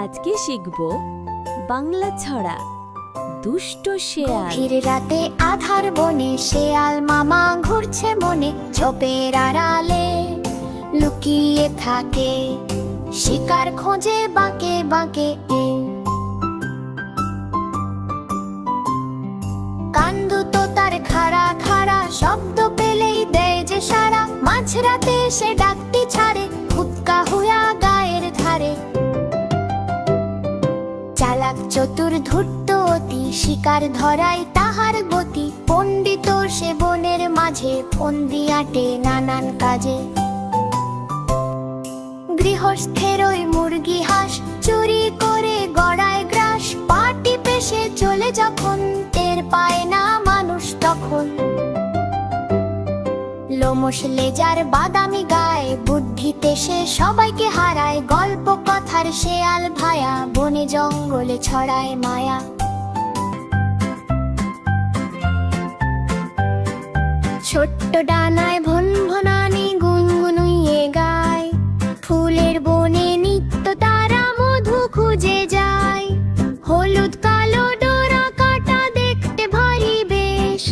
আজকে শিখব বাংলা ছড়া দুষ্ট শেয়াল। গভীর রাতে আধার বনে শেয়াল মামা ঘুরছে মনে, ঝোপের আড়ালে লুকিয়ে থাকে, শিকার খোঁজে বাঁকে বাঁকে। কান দুটো তার খাড়া খাড়া, শব্দ পেলেই দেয় যে সাড়া, মাঝরাতে সে ডাকটি ছাড়ে ফুৎকা হুয়া গায়ের ধারে। চালাক চতুর ধূর্ত অতি, শিকার ধরাই তাহার গতি, পণ্ডিত সে বনের মাঝে ফন্দি আটে নানান কাজে। গৃহস্থের ওই মুরগি হাঁস চুরি করে গড়ায় গ্রাস, পাটি পেশে চলে যখন টের পায় না মানুষ তখন। লোমশ লেজার বাদামি গায়ে, বুদ্ধিতে সে সবাইকে হারায়, গল্প কথার শেয়াল ভায়া বনে জঙ্গলে ছড়ায় মায়া। ছোট্ট ডানায় ভনভনানি গুনগুনুইয়ে গায়, ফুলের বনে নিত্য তারা মধু খুঁজে যায়। হলুদ কালো ডোরা কাটা দেখতে ভারী বেশ,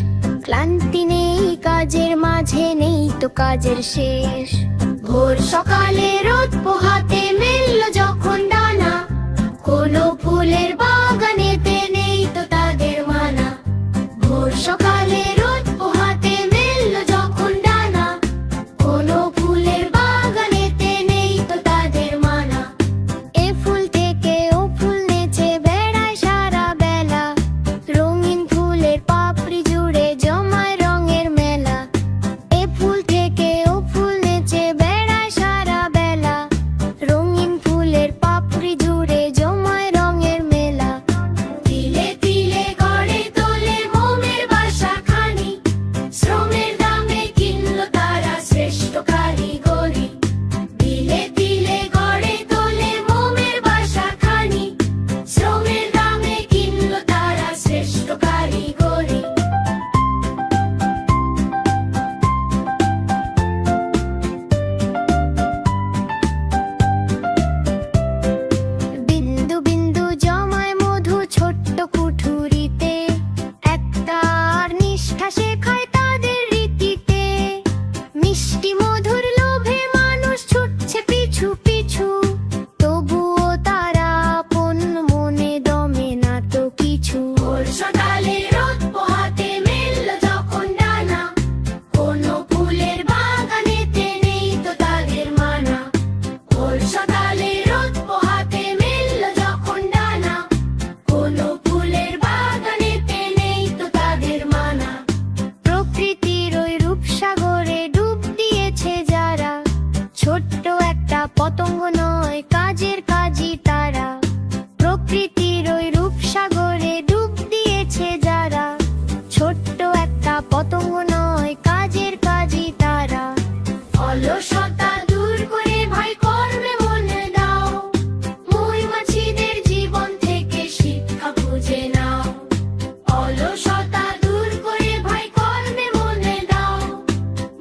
ক্লান্তি নেই কাজের মাঝে নেই তো কাজের শেষ। ভোর সকালে রোদ পোহাতে মেলল যখন ডানা, কোনো ফুলের বাগানেতে নেই তো তাদের মানা। ভোর সকালে রোদ পোহাতে মেলল যখন ডানা, কোনো ফুলের বাগানেতে নেই তো তাদের মানা। এ ফুল থেকে ও ফুল নেচে বেড়ায় সারা বেলা, রঙিন ফুলের পাপড়ি জুড়ে জমায় রঙের মেলা। এ ফুল থেকে ও ফুল নেচে বেড়ায় সারা বেলা, রঙিন ফুলের পাপড়ি জুড়ে জমায় রঙের মেলা। তিলে তিলে গড়ে তোলে মোমের বাসা খানি, শ্রমের দামে কিনলো তারা শ্রেষ্ঠ কারিগরি। তিলে তিলে গড়ে তোলে মোমের বাসা খানি, শ্রমের দামে কিনলো তারা শ্রেষ্ঠ কারিগরি। বিন্দু বিন্দু জমায় মধু ছোট্ট কুঠুরিতে, একটার নিষ্ঠা শেখায় তাদের রীতিতে। মিষ্টি মধুর লোভে মানুষ ছুটছে পিছু পিছু, তবুও তারা আপন মনে দমে না তো কিছু। ভোর সকালে রোদ পোহাতে মেলল যখন ডানা, কোনো ফুলের বাগানেতে নেই তো তাদের মানা। ভোর সকালে রোদ পোহাতে মেলল যখন ডানা, কোনো ফুলের বাগানেতে নেই তো তাদের মানা। প্রকৃতির ওই রূপসাগরে ডুব দিয়েছে যারা, ছোট্ট একটা পতঙ্গ নয় কাজের কাজই তারা। প্রকৃতির ওই রূপসাগরে ডুব দিয়েছে যারা, ছোট্ট একটা পতঙ্গ নয় কাজের কাজই তারা। অলসতা দূর করে ভাই কর্মে মনে দাও, মৌমাছিদের জীবন থেকে শিক্ষা খুঁজে নাও। অলসতা দূর করে ভাই কর্মে মনে দাও,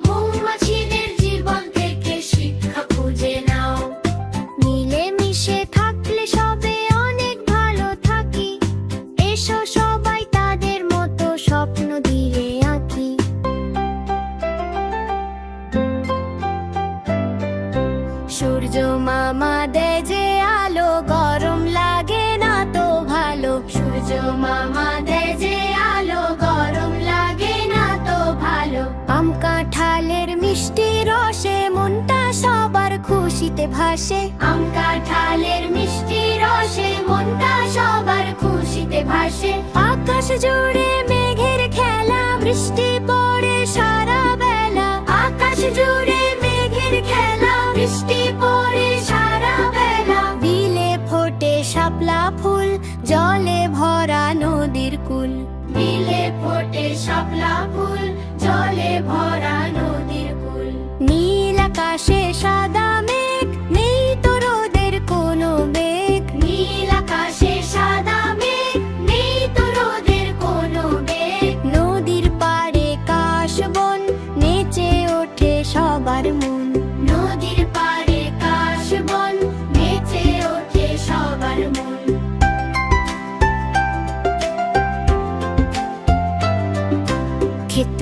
মৌমাছিদের জীবন থেকে শিক্ষা খুঁজে নাও। মিলে মিশে থাকলে সবে অনেক ভালো থাকি, এসো সবাই তাদের মতো স্বপ্ন দিয়ে আঁকি। সূর্য মামা দেয় যে আলো, গরম লাগে না তো ভালো। সূর্য মামা দেয় যে আলো, গরম লাগে না তো ভালো। আম কাঁঠালের মিষ্টি রসে মনটা সবার খুশিতে ভাসে। আম কাঁঠালের মিষ্টি রসে মনটা সবার খুশিতে ভাসে। আকাশ জুড়ে মেঘের খেলা, বৃষ্টি পড়ে সারা বেলা। আকাশ জুড়ে মেঘের খেলা, বৃষ্টি পড়ে সারা বেলা। বিলে ফোটে শাপলা ফুল, জলে ভরা নদীর কুল। বিলে ফোটে শাপলা ফুল, জলে ভরা নদীর কুল। নীল আকাশে সাদা মেঘ, নেই তো রোদের কোনো বেগ। নীল আকাশে সাদা মেঘ, নেই তো রোদের কোনো বেগ। নদীর পাড়ে কাশবন, নেচে ওঠে সবার মন। নদীর পাড়ে কাশবন, নেচে ওঠে সবার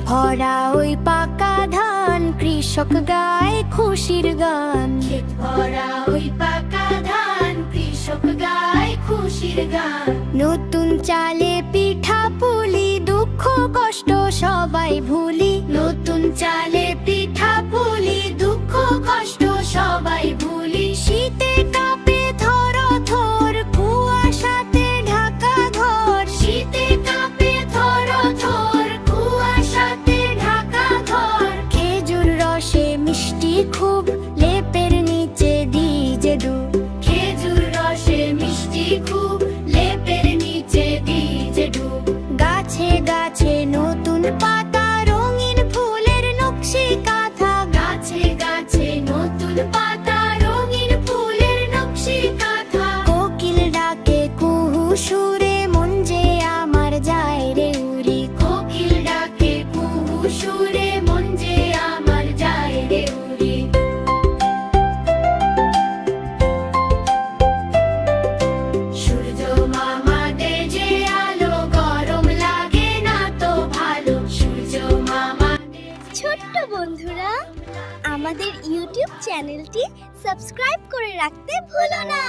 ভরা ওই পাকা ধান, কৃষক গায় খুশির গান। ক্ষেত ভরা ওই পাকা ধান, কৃষক গায় খুশির গান। নতুন চালে পিঠা পুলি, দুঃখ কষ্ট সবাই ভুলি। নতুন চালে পিঠা পুলি, দুঃখ কষ্ট সবাই ভুলি। শীতে কাঁপে থর থর, কুয়াশাতে ঢাকা ঘর। শীতে কাঁপে থর থর, কুয়াশাতে ঢাকা ঘর। খেজুর রসে মিষ্টি খুব, লেপের নিচে দিই যে ডুব। খেজুর রসে মিষ্টি খুব, লেপের নিচে দিই যে ডুব। গাছে গাছে নতুন পাতা, রঙিন ফুলের নকশি কাঁথা। গাছে গাছে নতুন পাতা, রঙিন ফুলের নকশি কাঁথা। কোকিল ডাকে কুহু সুরে, মন যে আমার যায় রে উড়ি। কোকিল ডাকে কুহু সুরে, মন যে আমার যায় রে উড়ি। সূর্য মামা দে যে আলো, গরম লাগে না তো ভালো। সূর্য মামা দে যে ছোট্ট বন্ধুরা, আমাদের ইউটিউব চ্যানেলটি সাবস্ক্রাইব করে রাখতে ভুলো না।